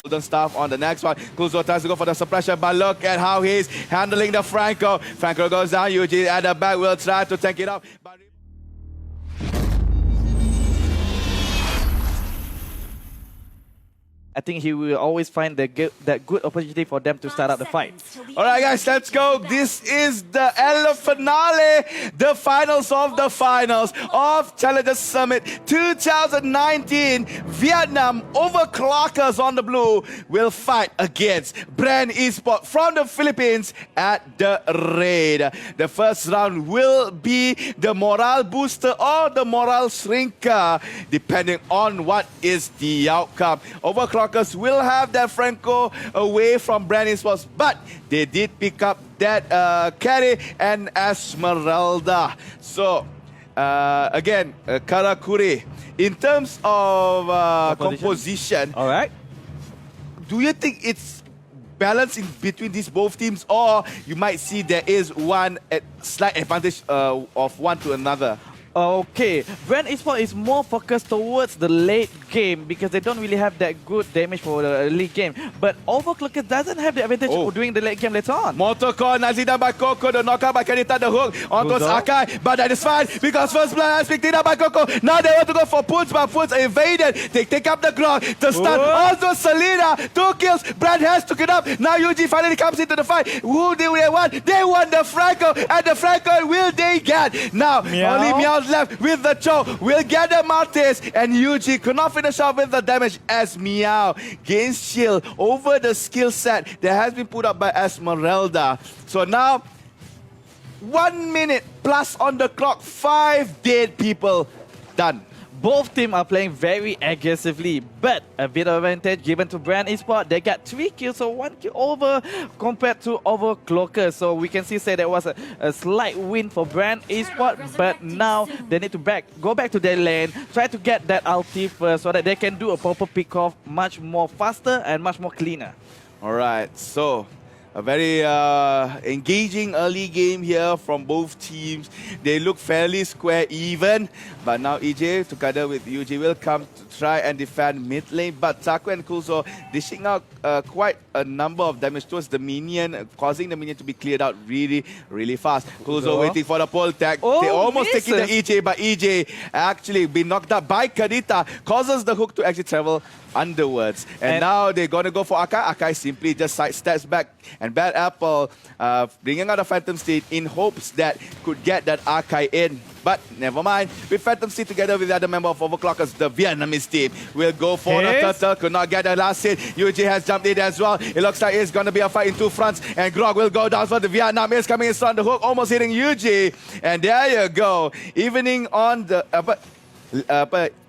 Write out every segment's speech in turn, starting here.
golden staff on the next one. Kuzo tries to go for the suppression, but look at how he's handling the Franco. Franco goes down, Yuji at the back will try to tank it up. But I think he will always find that good opportunity for them to start out the fight. Alright guys, let's go. This is the El Finale, the finals of the finals of Challenger Summit 2019. Vietnam Overclockers on the blue will fight against Bren Esports from the Philippines at the raid. The first round will be the morale booster or the morale shrinker, depending on what is the outcome. Overclockers will have that Franco away from Bren Esports, but they did pick up that carry and Esmeralda. So again, Karakuri, in terms of composition, all right, do you think it's balanced in between these both teams, or you might see there is one slight advantage of one to another? Okay, Bren Esports is more focused towards the late game because they don't really have that good damage for the early game. But Overclockers doesn't have the advantage during the late game later on. Mortal Core, Nazida by Coco, the knockout by Kanita, the hook onto Sakai, but that is fine because first blood has picked it up by Coco. Now they want to go for Poons, but Poons evaded. They take up the Glock, the stun, also Selena, 2 kills. Brad has took it up. Now Yuji finally comes into the fight. Who do they want? They want the Franco, and the Franco will they get? Now, only Meow left with the choke. Will get the Martes, and Yuji could not finish off with the damage as Meow gains shield over the skill set that has been put up by Esmeralda. So now 1 minute plus on the clock, 5 dead people. Done. Both teams are playing very aggressively, but a bit of advantage given to Bren Esports. They got 3 kills, so 1 kill over compared to Overclockers. So we can see say there was a slight win for Bren Esports, but now they need to go back to their lane, try to get that ulti first so that they can do a proper pick-off much more faster and much more cleaner. Alright, so a very engaging early game here from both teams. They look fairly square even, but now EJ together with UG will come to try and defend mid lane. But Taku and Kuzo dishing out quite a number of damage towards the minion, causing the minion to be cleared out really, really fast. Kuzo waiting for the pull tag. They almost taking the EJ, but EJ actually been knocked out by Kadita, causes the hook to actually travel underwards. And now they're going to go for Akai. Akai simply just sidesteps back, and Bad Apple bringing out a Phantom Steed in hopes that could get that Akai in. But never mind. With Phantom Steed together with the other member of Overclockers, the Vietnamese team will go for the turtle. Could not get the last hit. UG has jumped in as well. It looks like it's going to be a fight in 2 fronts. And Grog will go down for the Vietnamese coming in front. The hook almost hitting UG. And there you go. Evening on the...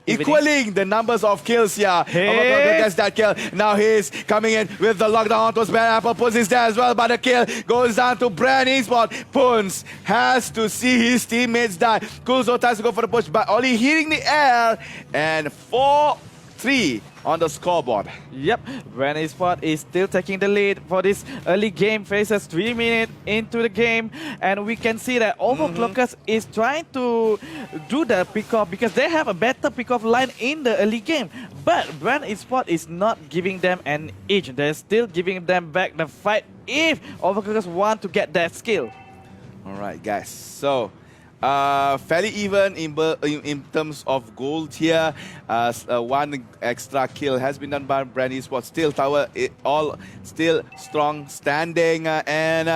equaling the numbers of kills here. Overclockers gets that kill. Now he's coming in with the lockdown onto Bad Apple. Poons is there as well, but the kill goes down to Bren Esports. Poons has to see his teammates die. Kuzo tries to go for the push, but only hitting the air. And 4-3 on the scoreboard. Yep, Bren Esports is still taking the lead for this early game phases, 3 minutes into the game, and we can see that Overclockers is trying to do the pick-off because they have a better pick-off line in the early game, but Bren Esports is not giving them an edge. They're still giving them back the fight if Overclockers want to get that skill. Alright guys, so fairly even in terms of gold here. 1 extra kill has been done by Bren Esports. Still tower, all still strong standing. And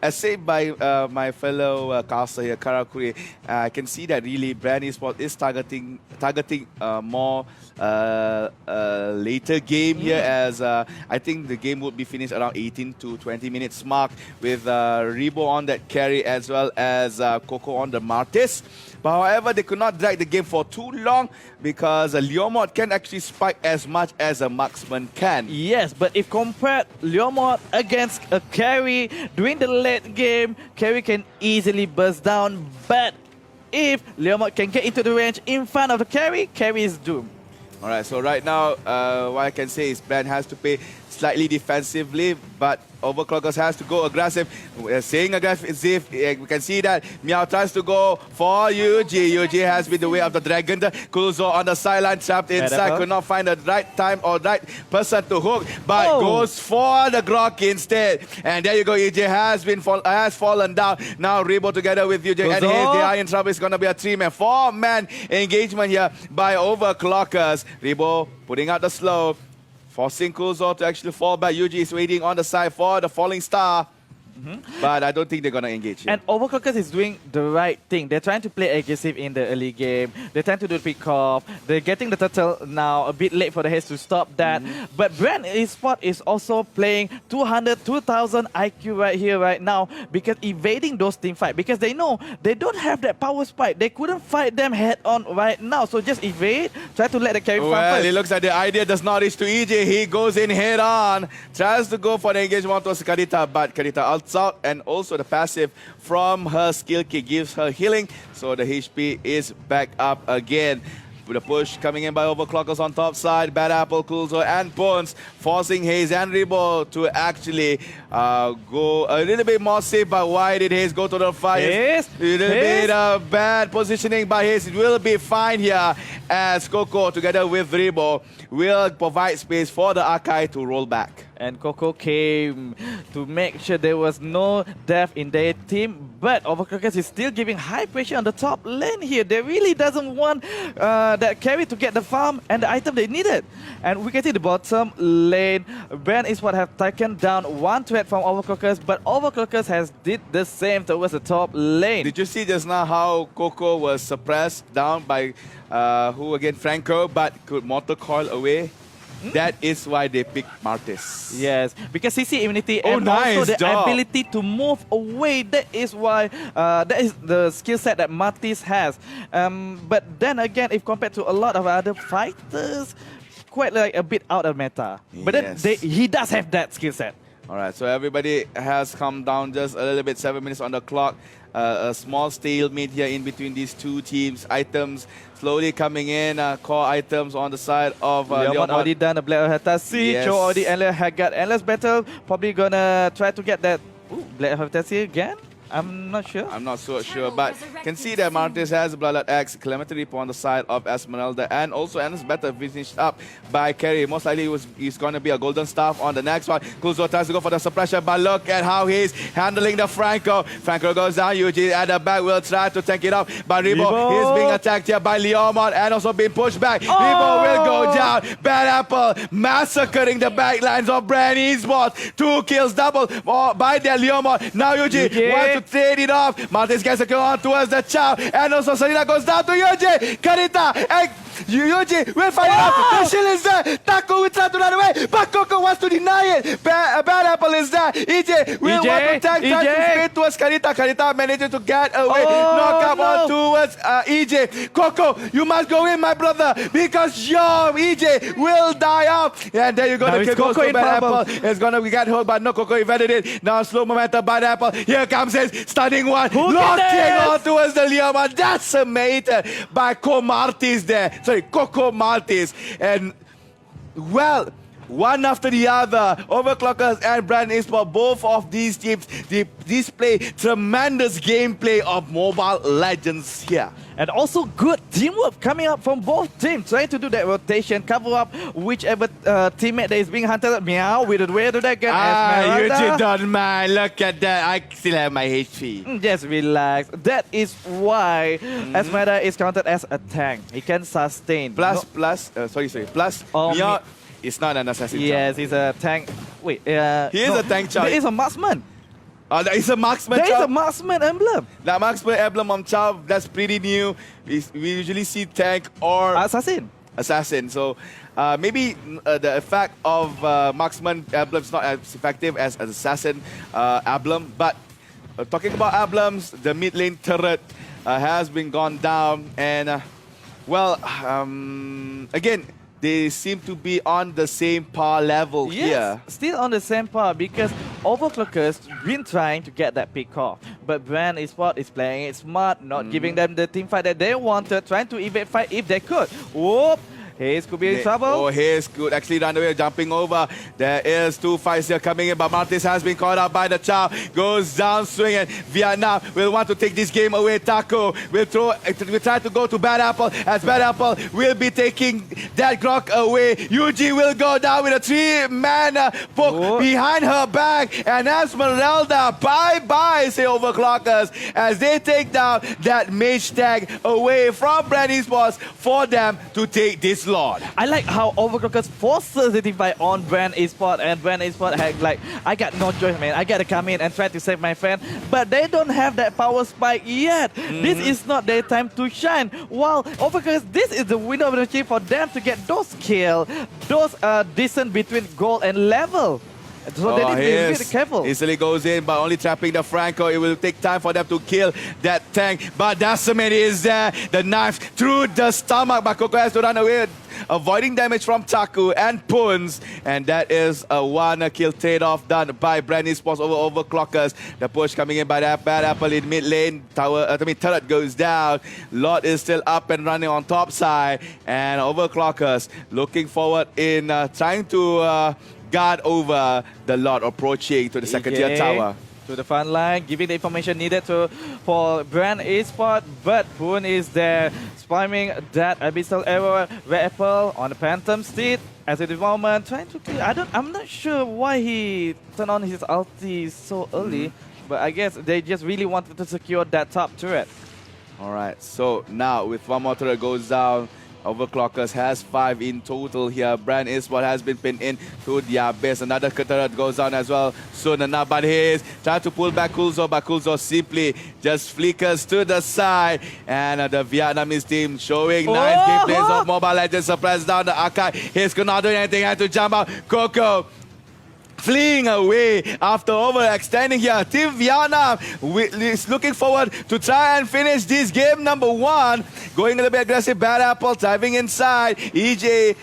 as said by my fellow caster here, Karakuri, I can see that really Bren Esports is targeting more later game here, as I think the game would be finished around 18 to 20 minutes mark with Rebo on that carry as well as Coco on the Martes. But however, they could not drag the game for too long because Leomord can actually spike as much as a marksman can. Yes, but if compared Leomord against a carry during the late game, carry can easily burst down. But if Leomord can get into the range in front of the carry, carry is doomed. Alright, so right now, what I can say is Bren has to play slightly defensively, but but Overclockers has to go aggressive. Saying aggressive, we can see that Meow tries to go for Yuji. Yuji has been the way of the dragon. Kulzo on the sideline, trapped inside, could not find the right time or right person to hook, but goes for the Grok instead. And there you go, EJ has fallen down. Now Rebo together with UJ, and they are in trouble. It's going to be a 3-man, 4-man engagement here by Overclockers. Rebo putting out the slow, forcing Kulzo to actually fall back. Yuji is waiting on the side for the falling star. But I don't think they're going to engage here. And Overclockers is doing the right thing. They're trying to play aggressive in the early game. They're trying to do the pick-off. They're getting the turtle now, a bit late for the Haze to stop that. But Bren Esports is also playing 2,000 IQ right here, right now, because evading those team fight. Because they know they don't have that power spike. They couldn't fight them head-on right now. So just evade, try to let the carry farm first. It looks like the idea does not reach to EJ. He goes in head-on, tries to go for the engagement towards Karita, but Karita ults out, and also the passive from her skill key gives her healing, so the HP is back up again. With a push coming in by Overclockers on top side, Bad Apple, Kulzo and Bones forcing Haze and Rebo to actually go a little bit more safe. But why did Haze go to the fight? A little bit of bad positioning by Haze. It will be fine here as Coco together with Rebo will provide space for the Akai to roll back. And Coco came to make sure there was no death in their team, but Overclockers is still giving high pressure on the top lane here. They really doesn't want that carry to get the farm and the item they needed. And we can see the bottom lane, Bren Esports have taken down one threat from Overclockers, but Overclockers has did the same towards the top lane. Did you see just now how Coco was suppressed down by who again? Franco, but could mortal coil away? That is why they picked Martis. Yes, because CC immunity and also the ability to move away. That is why that is the skill set that Martis has. But then again, if compared to a lot of other fighters, quite like a bit out of meta. But then he does have that skill set. All right, so everybody has come down just a little bit. 7 minutes on the clock. A small stalemate here in between these two teams. Items slowly coming in. Core items on the side of Leomon already done a Black Hatasi. Cho already got endless battle. Probably gonna try to get that Black Hatasi again. I'm not sure. I'm not so sure, but can see that Martis has Bloodlet X, Clementary on the side of Esmeralda, and also Endless Battle finished up by Kerry. Most likely he's going to be a Golden Staff on the next one. Kulzo tries to go for the suppression, but look at how he's handling the Franco. Franco goes down, Yuji at the back will try to tank it up, but Rebo is being attacked here by Leomon and also being pushed back. Rebo will go down. Bad Apple massacring the backlines of Bren Esports. 2 kills double by their Leomon. Now Yuji wants to trade it off. Martis gets a kill on towards the Chow, and also Selena goes down to Yuji. Karita and Yuji will fight it out. The shield is there. Taco will try to run away, but Coco wants to deny it. Bad Apple is there. EJ will want to tank, try to spin towards Karita. Karita manages to get away. Knock up on towards EJ. Coco, you must go in, my brother, because your EJ will die out. And there you go. The kill goes to Bad Apple. It's gonna get hold, but no, Coco evaded it. Now slow momentum, Bad Apple. Here comes his stunning one. Locking on towards the Leomon. That's a mate by Martis there. Sorry, Coco Martis. And well, one after the other, Overclockers and Bren Esports, both of these teams, they display tremendous gameplay of Mobile Legends here. And also good teamwork coming up from both teams, trying to do that rotation, cover up whichever teammate that is being hunted. Meow with the way to that gun. You don't mind. Look at that. I still have my HP. Just relax. That is why Esmeralda is counted as a tank. He can sustain. Plus, Meow is not an assassin. Yes, he's a tank. Wait, he is a tank child. There is a marksman. There is a marksman. There is a marksman emblem. That marksman emblem on Chow, that's pretty new. We usually see tank or assassin. So maybe the effect of marksman emblem is not as effective as an assassin emblem. But talking about emblems, the mid lane turret has been gone down, and again, they seem to be on the same par level here. Still on the same par, because Overclockers been trying to get that pick off. But Bren Esports is playing it smart, not giving them the team fight that they wanted, trying to evade fight if they could. Whoop! Hayes could be in trouble. Oh, Hayes could actually run away, jumping over. There is 2 fights here coming in, but Martis has been caught up by the Chow. Goes down swinging. Vietnam will want to take this game away. Taco will try to go to Bad Apple, as Bad Apple will be taking that Grok away. Yuji will go down with a 3-man poke behind her back. And Esmeralda, bye-bye, say Overclockers, as they take down that mage tag away from Bren Esports for them to take this Lord. I like how Overclockers forces the team fight on Bren Esports, and Bren Esports had like, I got no choice, man. I gotta come in and try to save my friend, but they don't have that power spike yet. This is not their time to shine. While Overclockers, this is the window of opportunity for them to get those kills, those decent between gold and level. So they need to be really careful. Easily goes in, but only trapping the Franco. It will take time for them to kill that tank. But Decimate is there. The knife through the stomach. But Coco has to run away, avoiding damage from Taku and Poons. And that is a 1-kill trade-off done by Bren Esports over Overclockers. The push coming in by that Bad Apple in mid lane. Turret goes down. Lord is still up and running on top side. And Overclockers looking forward in trying to guard over the Lord approaching to the second tier tower. To the front line, giving the information needed for Bren Esports, but Poon is there, spamming that Abyssal Arrow, Red Apple on the Phantom Steed. At the moment, trying to kill. I'm not sure why he turned on his ulti so early, but I guess they just really wanted to secure that top turret. Alright, so now with one more turret goes down, Overclockers has 5 in total here. Bren Esports has been pinned in to their base. Another turret goes down as well soon enough. But he's trying to pull back Kulzo, but Kulzo simply just flickers to the side. And the Vietnamese team showing nice gameplays of Mobile Legends. Suppress down the Akai. He's not doing anything. Had to jump out. Coco fleeing away after overextending here. Team Vietnam is looking forward to try and finish this game number 1. Going a little bit aggressive. Bad Apple diving inside. EJ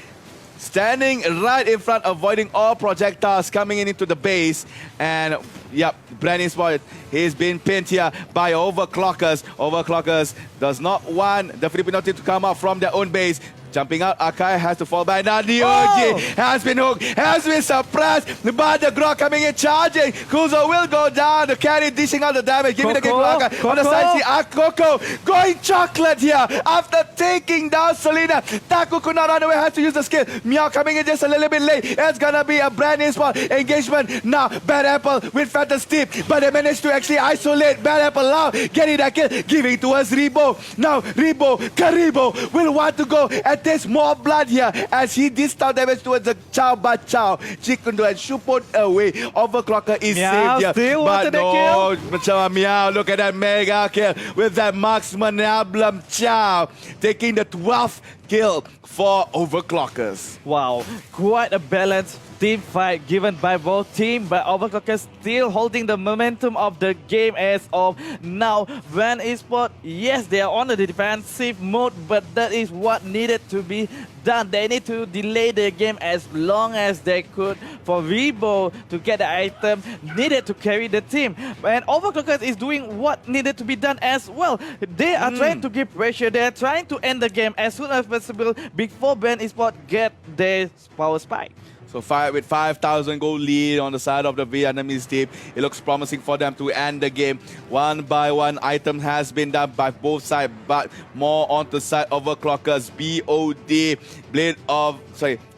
standing right in front, avoiding all projectiles coming into the base. And yep, Bren Esports, he's been pinned here by Overclockers. Overclockers does not want the Filipino team to come up from their own base. Jumping out, Akai has to fall back. Now Dioji has been hooked, has been suppressed, but the Grok coming in, charging. Kuzo will go down, the carry dishing out the damage, giving the game to Akai. On the side, see Coco going chocolate here after taking down Selena. Taku could not run away, has to use the skill. Meow coming in just a little bit late. It's gonna be a Bren Esports engagement. Now, Bad Apple with Phantom Steep, but they managed to actually isolate Bad Apple now, getting that kill, giving towards Rebo. Now, Karibo will want to go at there's more blood here as he dished down damage towards the Chow, but Chow Chikundo and Shupot away. Overclocker is saved here, but no, Meow, look at that mega kill with that marksman emblem. Chow taking the 12th kill for Overclockers. Wow, quite a balanced team fight given by both teams, but Overclockers still holding the momentum of the game as of now. Bren Esports, yes, they are on the defensive mode, but that is what needed to be done. They need to delay the game as long as they could for Rebo to get the item needed to carry the team. And Overclockers is doing what needed to be done as well. They are trying to give pressure. They are trying to end the game as soon as possible before Bren Esports get their power spike. So with 5,000 gold lead on the side of the Vietnamese team, it looks promising for them to end the game. One by one item has been done by both sides, but more on the side of Overclockers. BOD,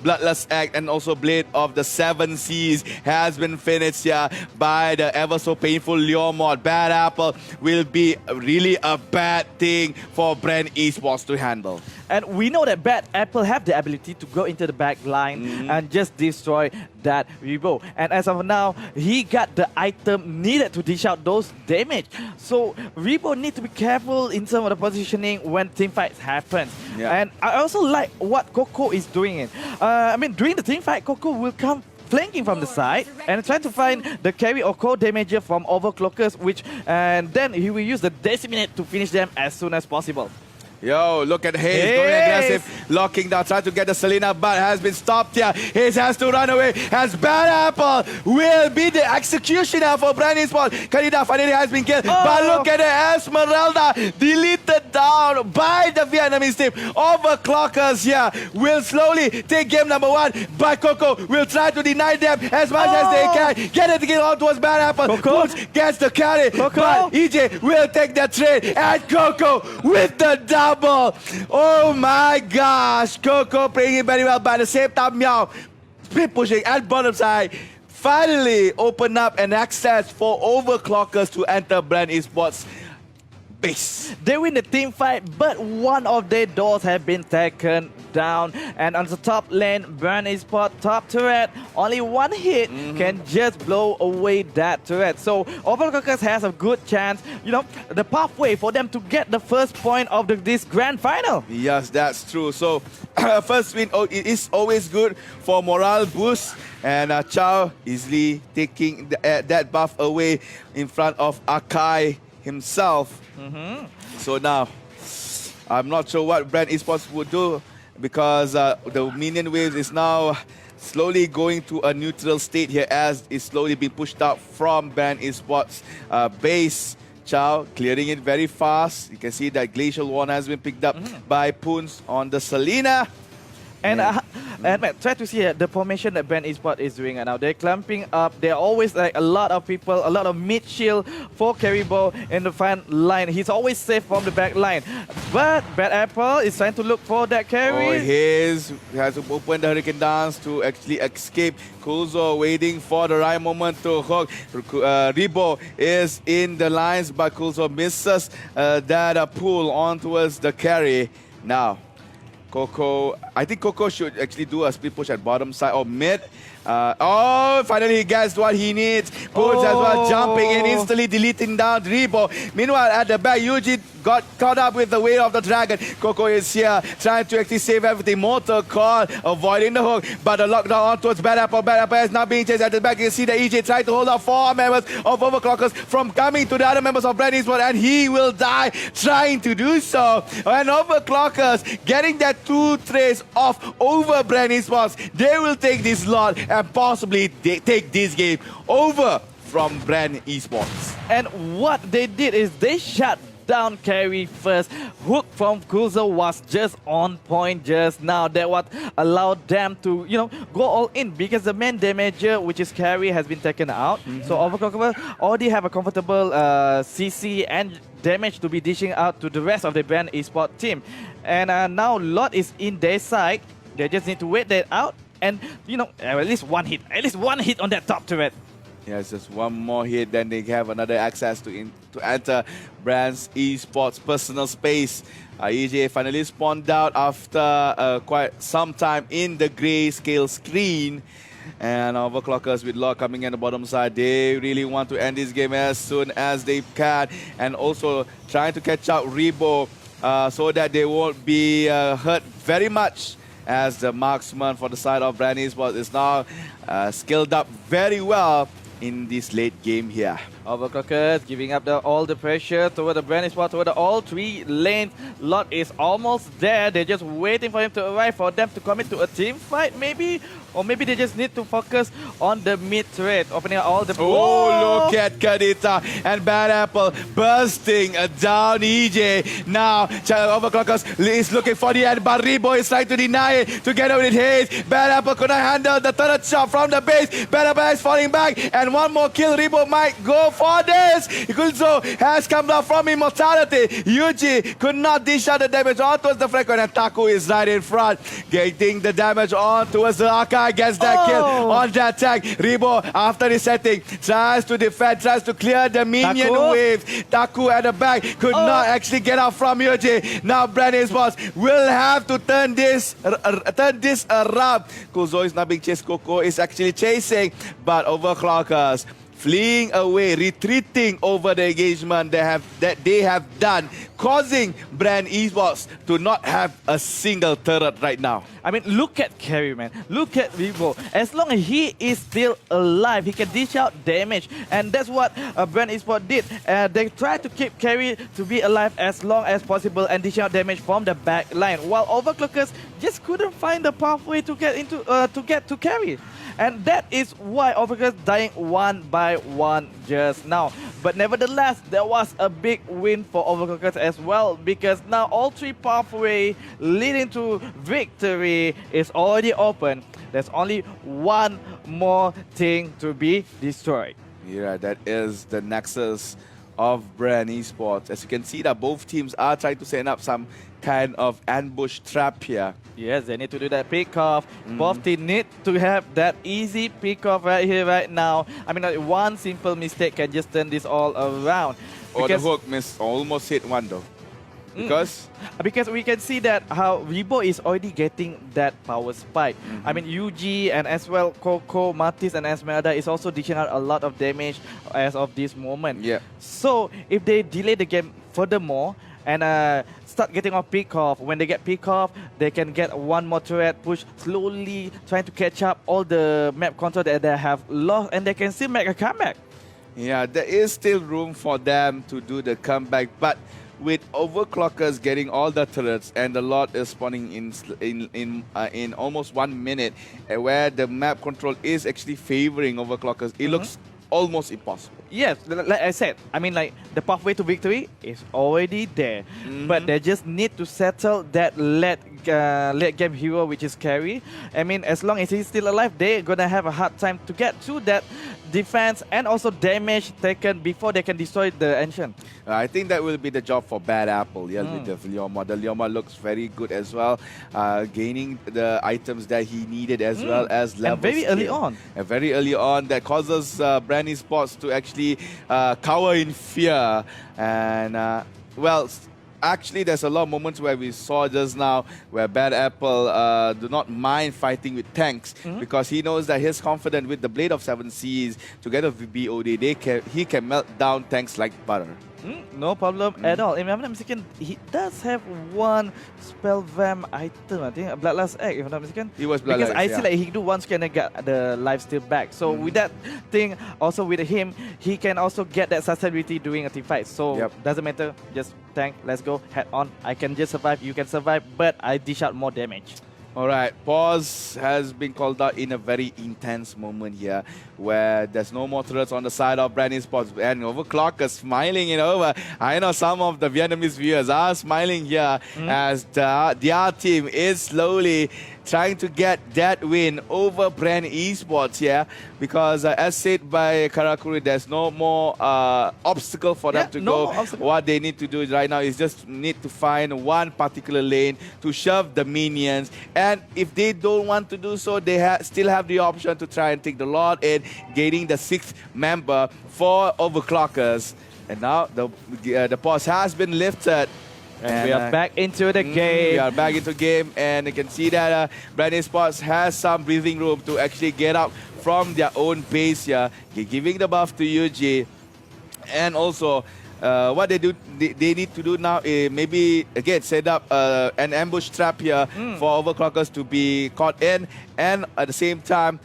Bloodless Act, and also Blade of the Seven Seas has been finished here by the ever so painful Leo mod. Bad Apple will be really a bad thing for Bren Esports to handle. And we know that Bad Apple have the ability to go into the back line and just destroy that Rebo. And as of now, he got the item needed to dish out those damage. So Rebo need to be careful in some of the positioning when team fights happen. And I also like what Coco is doing. During the team fight, Coco will come flanking from the side and try to find the carry or core damager from Overclockers, and then he will use the Decimate to finish them as soon as possible. Yo, look at Hayes going aggressive, locking down, trying to get the Selena, but has been stopped here. Hayes has to run away, as Bad Apple will be the executioner for Bren Esports. Kanida finally has been killed, but look at it, Esmeralda deleted down by the Vietnamese team. Overclockers here will slowly take game number 1, but Coco will try to deny them as much as they can. Get it on towards Bad Apple. Pools gets the carry, but EJ will take the trade, and Coco with the double. Oh my gosh, Coco playing it very well, but at the same time, Meow split pushing at bottom side. Finally open up an access for Overclockers to enter Bren Esports base. They win the team fight, but one of their doors have been taken down. And on the top lane, Bren Esports top turret, only one hit can just blow away that turret. So Overclockers has a good chance, you know, the pathway for them to get the first point of this grand final. Yes, that's true. So first win it is always good for morale boost. And Chow easily taking that buff away in front of Akai himself. So now, I'm not sure what Bren Esports would do, because the minion wave is now slowly going to a neutral state here as it's slowly being pushed out from Bren Esports base. Chow clearing it very fast. You can see that Glacial Wand has been picked up by Poons on the Selena. And try to see the formation that Bren Esports is doing right now. They're clumping up. There are always like a lot of people, a lot of mid shield for Caribou in the front line. He's always safe from the back line. But Bad Apple is trying to look for that carry. Oh, Hayes has to open the Hurricane Dance to actually escape. Kulzo waiting for the right moment to hook. Rebo is in the lines, but Kulzo misses that pull on towards the carry. Now, Coco, I think Coco should actually do a split push at bottom side or mid. Finally he gets what he needs. Poons as well, jumping and instantly deleting down Rebo. Meanwhile, at the back, Yuji got caught up with the weight of the dragon. Coco is here, trying to actually save everything. Mortal Call, avoiding the hook, but the lockdown on towards Bad Apple. Bad Apple is now being chased at the back. You see the EJ trying to hold up 4 members of Overclockers from coming to the other members of Bren Esports, and he will die trying to do so. And Overclockers getting that 2 trays off over Bren Esports. They will take this lot and possibly take this game over from Bren Esports. And what they did is they shut down carry first. Hook from Kulzo was just on point just now. That what allowed them to, you know, go all in, because the main damager, which is carry, has been taken out. So Overclockers already have a comfortable CC and damage to be dishing out to the rest of the Bren Esports team. And now Lot is in their side. They just need to wait that out. And, you know, at least one hit on that top turret. Yes, just one more hit, then they have another access to enter Bren Esports' personal space. EJ finally spawned out after quite some time in the grayscale screen. And Overclockers with Law coming in the bottom side. They really want to end this game as soon as they can. And also trying to catch out Rebo so that they won't be hurt very much, as the marksman for the side of Bren Esports is now skilled up very well in this late game here. Overclockers giving up all the pressure toward the Bren Esports, toward all 3 lanes. Lot is almost there. They're just waiting for him to arrive, for them to commit to a team fight maybe. Or maybe they just need to focus on the mid turret, opening up all the... Oh, look at Kadita and Bad Apple bursting down EJ. Now, Overclockers is looking for the end, but Rebo is trying to deny it together with Hayes. Bad Apple could not handle the third shot from the base. Bad Apple is falling back, and one more kill. Rebo might go for this. Kulzo has come down from immortality. Yuji could not dish out the damage on towards the Frequent, and Taku is right in front, getting the damage on towards the Akai. Gets that kill on that tag. Rebo, after resetting, tries to defend, tries to clear the minion wave. Taku at the back could not actually get out from Yuji. Now Bren Esports will have to turn this around. Kuzo is not being chased. Coco is actually chasing, but Overclockers fleeing away, retreating over the engagement that they have done, causing Bren Esports to not have a single turret right now. I mean, look at Carry, man. Look at Vivo. As long as he is still alive, he can dish out damage. And that's what Bren Esports did. They tried to keep Carry to be alive as long as possible and dish out damage from the back line, while Overclockers just couldn't find the pathway to get to Carry. And that is why Overclockers dying one by one just now. But nevertheless, there was a big win for Overclockers as well, because now all three pathways leading to victory is already open. There's only one more thing to be destroyed. Yeah, that is the nexus of Bren Esports. As you can see that both teams are trying to set up some kind of ambush trap here. Yes, they need to do that pick-off. Both teams need to have that easy pick-off right here, right now. I mean, like, one simple mistake can just turn this all around. Or the hook almost hit one though. Because we can see that how Rebo is already getting that power spike. I mean, UG and as well Coco, Martis and Esmeralda is also dishing out a lot of damage as of this moment. Yeah. So if they delay the game furthermore and start getting off pick off, when they get pick off, they can get one more turret push, slowly trying to catch up all the map control that they have lost, and they can still make a comeback. yeah, there is still room for them to do the comeback, but with Overclockers getting all the turrets and the lot is spawning in almost 1 minute, where the map control is actually favoring Overclockers, it looks almost impossible. Yes, like I said, I mean, like, the pathway to victory is already there, but they just need to settle that late game hero, which is Carry. I mean, as long as he's still alive, they're gonna have a hard time to get through that defense and also damage taken before they can destroy the Ancient. I think that will be the job for Bad Apple, yes, with the Leoma. The Leoma looks very good as well, gaining the items that he needed as well as level. And very early on. And very early on, that causes Bren Esports to actually cower in fear. And, well, actually, there's a lot of moments where we saw just now where Bad Apple do not mind fighting with tanks because he knows that he's confident with the Blade of Seven Seas together with BOD. He can melt down tanks like butter. No problem at all. If I'm not mistaken, he does have one spell vamp item, I think, a Bloodlust Egg, if I'm not mistaken. He was Because Bloodlust, I see like he do one scan and get the life steal back. So with that thing, also with him, he can also get that sustainability during a team fight. So doesn't matter, just tank, let's go, head on. I can just survive, you can survive, but I dish out more damage. Alright, pause has been called out in a very intense moment here where there's no more turrets on the side of Bren Esports and Overclockers smiling it over. I know some of the Vietnamese viewers are smiling here as their team is slowly trying to get that win over Bren Esports here because as said by Karakuri, there's no more obstacle for them to go. What they need to do right now is just need to find one particular lane to shove the minions, and if they don't want to do so, they still have the option to try and take the Lord in, gaining the 6th member for Overclockers. And now the pause has been lifted. And we are back into the game. We are back into the game, and you can see that Bren Esports has some breathing room to actually get out from their own base here, giving the buff to UG. And also, what they need to do now is maybe again set up an ambush trap here for Overclockers to be caught in, and at the same time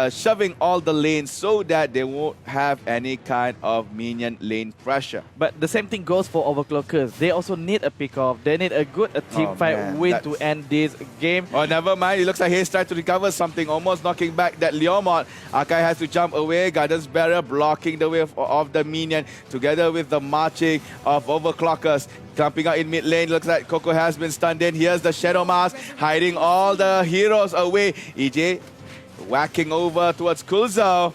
shoving all the lanes so that they won't have any kind of minion lane pressure. But the same thing goes for Overclockers. They also need a pick-off. They need a good team fight win to end this game. Oh, never mind. It looks like he's trying to recover something, almost knocking back that Leomont. Akai has to jump away. Guidance Barrier blocking the way of the minion together with the marching of Overclockers. Jumping out in mid lane, looks like Coco has been stunned in. Here's the Shadow Mask, hiding all the heroes away. EJ whacking over towards Kulzo.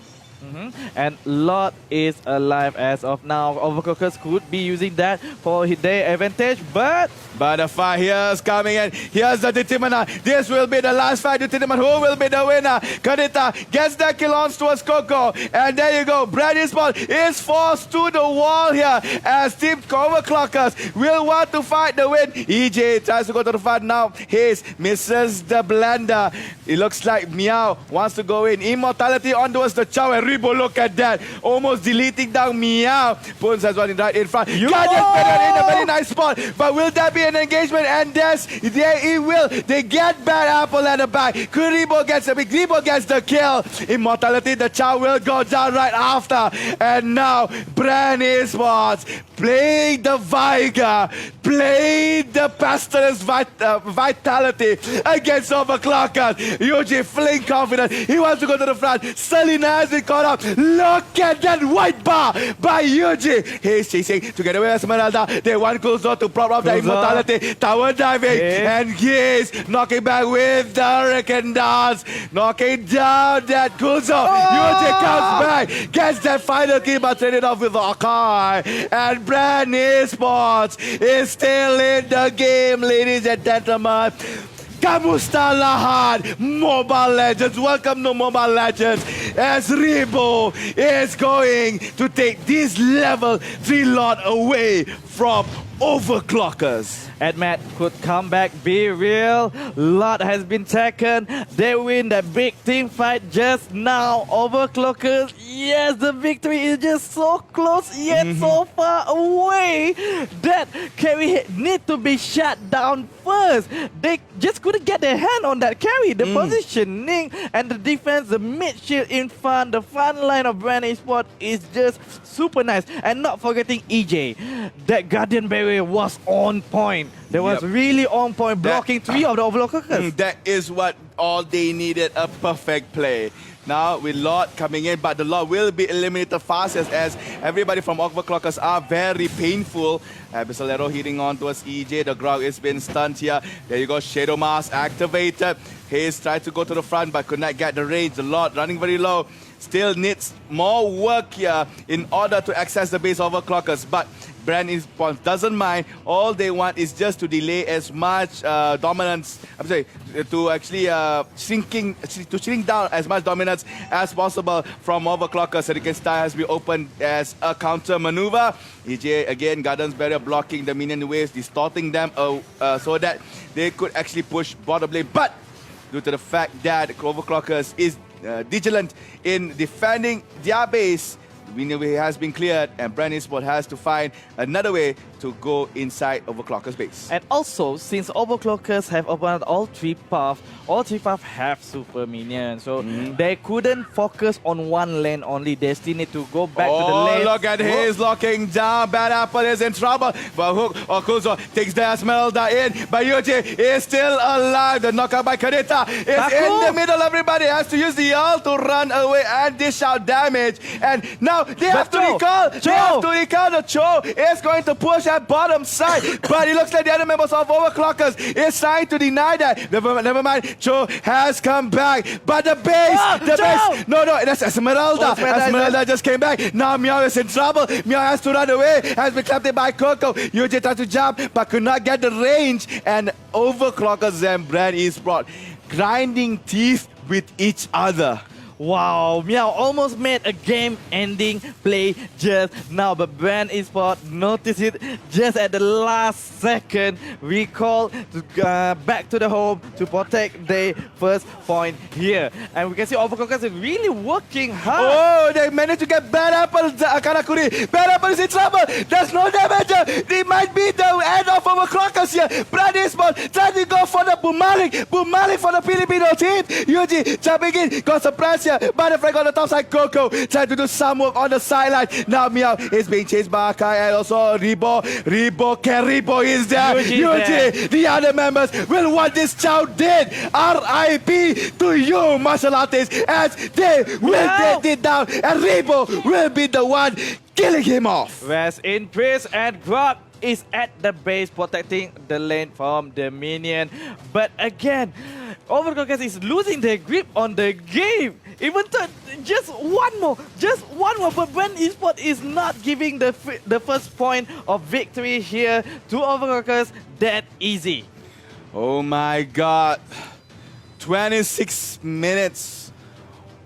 And Lord is alive as of now. Overclockers could be using that for their advantage, but the fight here is coming in. Here's the determiner. This will be the last fight to determine who will be the winner. Kadita gets the kill on towards Coco. And there you go. Bren Esports is forced to the wall here as Team Overclockers will want to fight the win. EJ tries to go to the fight now. Hayes misses the blender. It looks like Meow wants to go in. Immortality onwards the Chow and Rebo. Look at that. Almost deleting down Meow. Poons has one right in front. Guardians better in a very nice spot. But will that be an engagement? And there it will. They get Bad Apple at the back. Rebo gets the kill. Immortality, the Chow will go down right after. And now Bren Esports playing the Viger, playing the Pestilence Vitality against Overclockers. Yuji feeling confident. He wants to go to the front. Selena has been caught up. Look at that white bar by Yuji. He's chasing together with Esmeralda. They want Kulzo to prop up the Immortality. Tower diving. And he is knocking back with the Hurricane Dance. Knocking down that Kulzo. Yuji comes back. Gets that final kill but traded off with Akai. And Bren Esports is still in the game, ladies and gentlemen. Kamusta Lahat, Mobile Legends. Welcome to Mobile Legends as Rebo is going to take this level 3 lot away from Overclockers. And Matt could come back, be real. Lot has been taken. They win the big team fight just now. Overclockers, yes, the victory is just so close yet so far away that carry need to be shut down first. They just couldn't get their hand on that carry. The positioning and the defense, the mid shield in front, the front line of Bren Esports is just super nice. And not forgetting EJ, that Guardian Barrier was on point. They was really on point, blocking 3 of the Overclockers. That is what all they needed, a perfect play. Now with Lord coming in, but the Lord will be eliminated fastest as everybody from Overclockers are very painful. Abyssal hitting on towards EJ. The Grog is being stunned here. There you go, Shadow Mask activated. Hayes tried to go to the front but could not get the range. The Lord running very low. Still needs more work here in order to access the base Overclockers. But Bren Esports doesn't mind. All they want is just to delay as much dominance. I'm sorry, to actually shrink down as much dominance as possible from Overclockers. So the Star has been opened as a counter maneuver. EJ again, Guardian's Barrier blocking the minion waves, distorting them so that they could actually push bottom lane. But due to the fact that Overclockers is vigilant in defending their base, the winning has been cleared and Bren Esports has to find another way to go inside Overclockers base. And also, since Overclockers have opened all 3 paths have super minions. So they couldn't focus on one lane only. They still need to go back to the lane. Look at his locking down. Bad Apple is in trouble. But Hook or Kuzo takes the Esmeralda in. But Yuji is still alive. The knockout by Kadeta is in the middle. Everybody has to use the ult to run away and dish out damage. And now they have to recall. They have to recall. The Cho is going to push at bottom side. But it looks like the other members of Overclockers is trying to deny that. Never mind. Cho has come back. But the base. Base. No, that's Esmeralda. Esmeralda just came back. Now Meow is in trouble. Meow has to run away. Has been clapped by Coco. Yuji tried to jump but could not get the range. And Overclockers and Bren Esports grinding teeth with each other. Wow, Meow almost made a game-ending play just now, but Bren Esports noticed it just at the last second. Recall back to the home to protect the first point here. And we can see Overclockers is really working hard. Oh, they managed to get Bad Apple, Karakuri. Bad Apple is in trouble. There's no damage. It might be the end of Overclockers here. Bren Esports trying to go for the Bumalik. Bumalik for the Filipino team. Yuji jumping in, got surprised. Butterfly on the top side, Coco trying to do some work on the sideline. Now Meow is being chased by Akai and also Rebo. Rebo is there. Yuji, the other members will want this child dead. RIP to you, martial artists, as they will take it down. And Rebo will be the one killing him off. Rest in peace, and Grog is at the base protecting the lane from the minion. But again, Overclockers is losing their grip on the game. Even though just one more. But Bren Esports is not giving the first point of victory here to Overclockers that easy. Oh my God. 26 minutes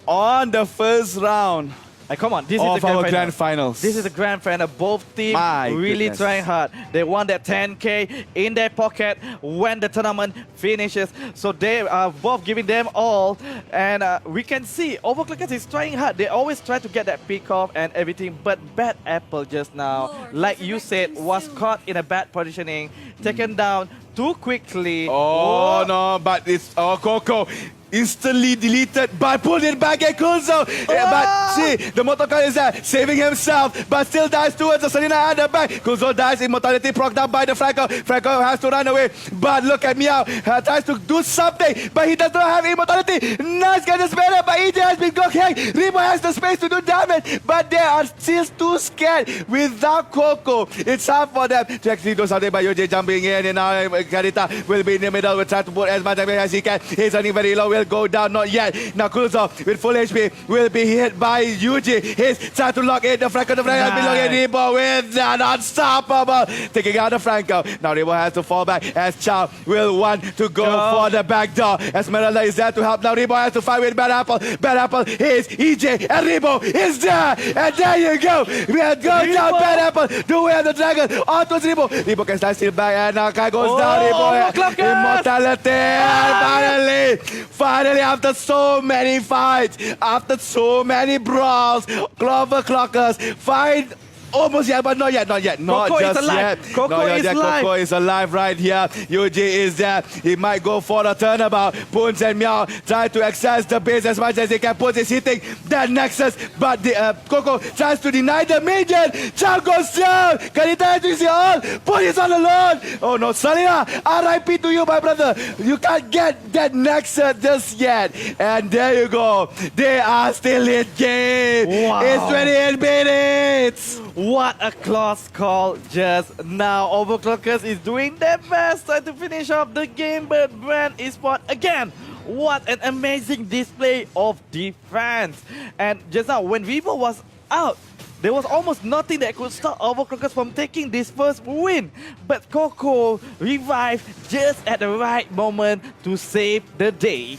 on the first round. Come on, this is of the our grand grand final. finals. This is the grand final. Both teams My really goodness. trying hard. They want that 10K in their pocket when the tournament finishes. So they are both giving them all. And we can see Overclockers is trying hard. They always try to get that pick off and everything. But Bad Apple just now, like you said, was caught in a bad positioning, taken down too quickly. Oh no, but it's Coco. Instantly deleted, but pulled it back at Kunzo. But see, the motorcar is there, saving himself, but still dies towards the Selena at the back. Kunzo dies, immortality procced up by the Franco. Franco has to run away, but look at Meow. Tries to do something, but he does not have immortality. Nice get the better, but EJ has been got hacked. Remo has the space to do damage, but they are still too scared without Coco. It's hard for them to actually do something, but UJ jumping in, and now Carita will be in the middle, will try to put as much damage as he can. He's running very low, will go down, not yet. Now Kunzo with full HP will be hit by Yuji. He's trying to lock in the Franco. The Franco has been locking Rebo with that unstoppable. Taking out the Franco. Now Rebo has to fall back as Chow will want to go for the back door. Esmeralda is there to help. Now Rebo has to fight with Bad Apple. Bad Apple is EJ and Rebo is there. And there you go. We have gone down Bad Apple. The way of the dragon. On towards Rebo. Rebo can stand still back and now Kai goes down. Rebo immortality. And finally, after so many fights, after so many brawls, Overclockers find almost yet, but not yet, not yet, not Coco just is alive. yet. Coco Not is yet. alive. Coco is alive right here. Yuji is there. He might go for the turnabout. Poons and Meow try to access the base as much as they can. Poons is hitting that Nexus, but the, Coco tries to deny the minion. Chow goes down. Kanita has to see all. Poons is all alone. Oh no, Salina, RIP to you, my brother. You can't get that Nexus just yet. And there you go. They are still in game. Wow. It's 28 minutes. What a close call just now. Overclockers is doing their best trying to finish off the game, but Bren Esports again. What an amazing display of defense. And just now, when Vivo was out, there was almost nothing that could stop Overclockers from taking this first win. But Coco revived just at the right moment to save the day.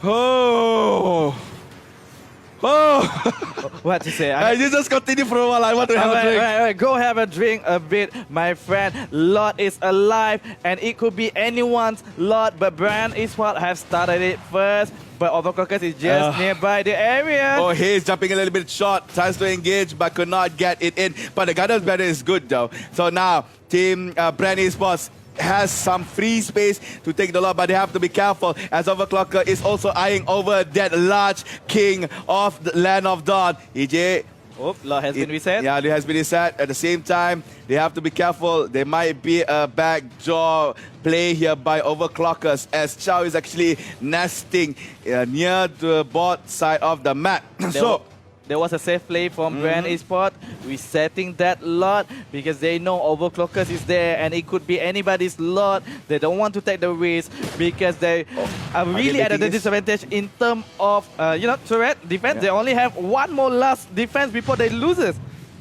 Oh. Oh. What to say? You just continue for a while. I want to have a drink. Right. Go have a drink a bit, my friend. Lord is alive, and it could be anyone's Lord, but Bren Esports have started it first. But Overclockers is just nearby the area. Oh, he's jumping a little bit short. Tries to engage, but could not get it in. But the Gunner's Banner is good, though. So now, Team Bren Esports has some free space to take the lot, but they have to be careful as Overclocker is also eyeing over that large king of the Land of Dawn. EJ. Oh, Lord has been reset. Yeah, it has been reset. At the same time, they have to be careful. There might be a backdoor play here by Overclockers as Chow is actually nesting near the bot side of the map. There was a safe play from Bren Esports, resetting that lot because they know Overclockers is there and it could be anybody's lot. They don't want to take the risk because they are really at a disadvantage in terms of, turret defense. They only have one more last defense before they lose it.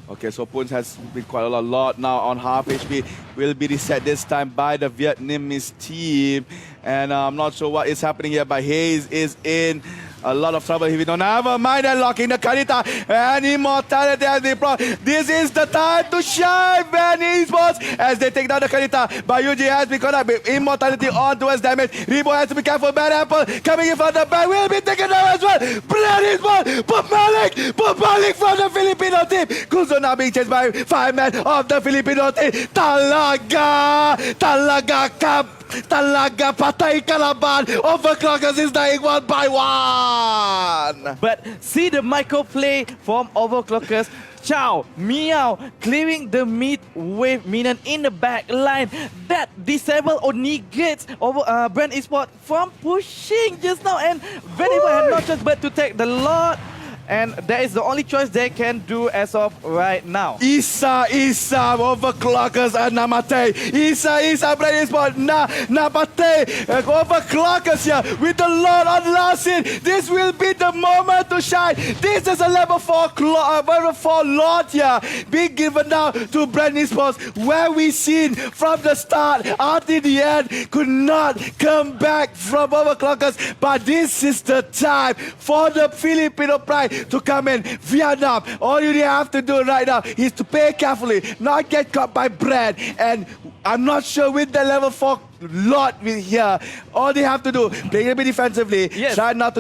Okay, so Poons has been quite a lot now on half HP. Will be reset this time by the Vietnamese team. And I'm not sure what is happening here, but Hayes is in a lot of trouble. If you don't have a mind and locking the Karita and immortality as they brought. This is the time to shine, Bren Esports, as they take down the Karita. But Yuji has been caught up with immortality on towards damage. Rebo has to be careful. Bad Apple coming in from the back will be taken down as well. Bren Esports, put Malik from the Filipino team. Kuzo now being chased by 5 men of the Filipino team. Talaga patay kalaban. Overclockers is dying one by one. But see the micro play from Overclockers. Chow, Meow, clearing the mid wave minion in the back line. That disable or negates Bren Esports from pushing just now. And Bren Esports had no choice but to take the lot. And that is the only choice they can do as of right now. Isa, Overclockers and Namate. Isa, Bren Esports, Namate. Overclockers here with the Lord on last hit. This will be the moment to shine. This is a level 4 Lord here being given now to Bren Esports, where we seen from the start until the end could not come back from Overclockers. But this is the time for the Filipino pride to come in. Vietnam, all you have to do right now is to play carefully, not get caught by Bren. And I'm not sure with the level 4 lot with here. All they have to do, play a bit defensively, Yes. try not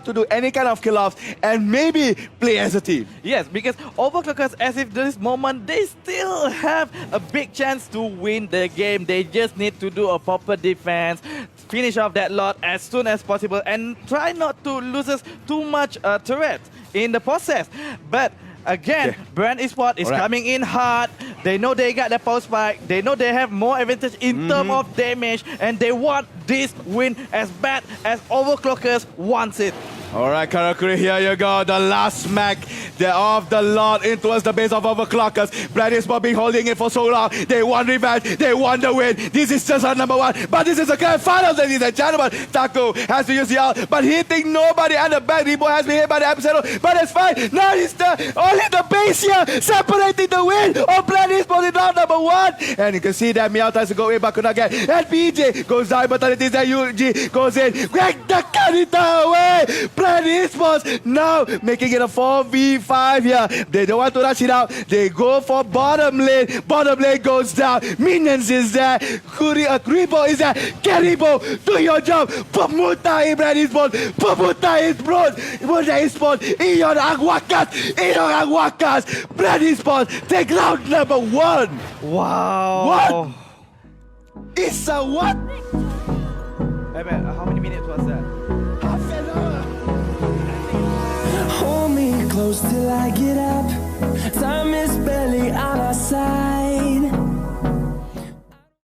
to do any kind of kill-offs, and maybe play as a team. Yes, because Overclockers, as if this moment, they still have a big chance to win the game. They just need to do a proper defense, finish off that lot as soon as possible, and try not to lose us too much turret in the process. But again, Bren Esports is coming in hard. They know they got the pulse spike. They know they have more advantage in terms of damage, and they want this win as bad as Overclockers wants it. All right, Karakuri, here you go. The last smack of the lot in towards the base of Overclockers. Bren Esports been holding it for so long. They want revenge. They want the win. This is just our number 1. But this is a grand final, ladies and gentlemen. Taco has to use the ult, but hitting nobody. And the back Rebo has been hit by the epicenter. But it's fine. Now it's only the base here separating the win of Bren Esports in round number 1. And you can see that Meow tries to go in, but could not get. And PJ goes down, but it is that UG goes in. Greg the Kanita away. Bren Esports now making it a 4v5 here. They don't want to rush it out. They go for bottom lane. Bottom lane goes down. Minions is there. Rebo is there. Keribo, do your job. Pemuta Bren Esports. Pemuta is bro. Bren Esports. Ion Aguakas. Ion Aguakas. Bren Esports take round number 1. Wow. What? It's a what? Hey man, how many minutes was that? Half an hour. Hold me close till I get up. Time is barely on our side.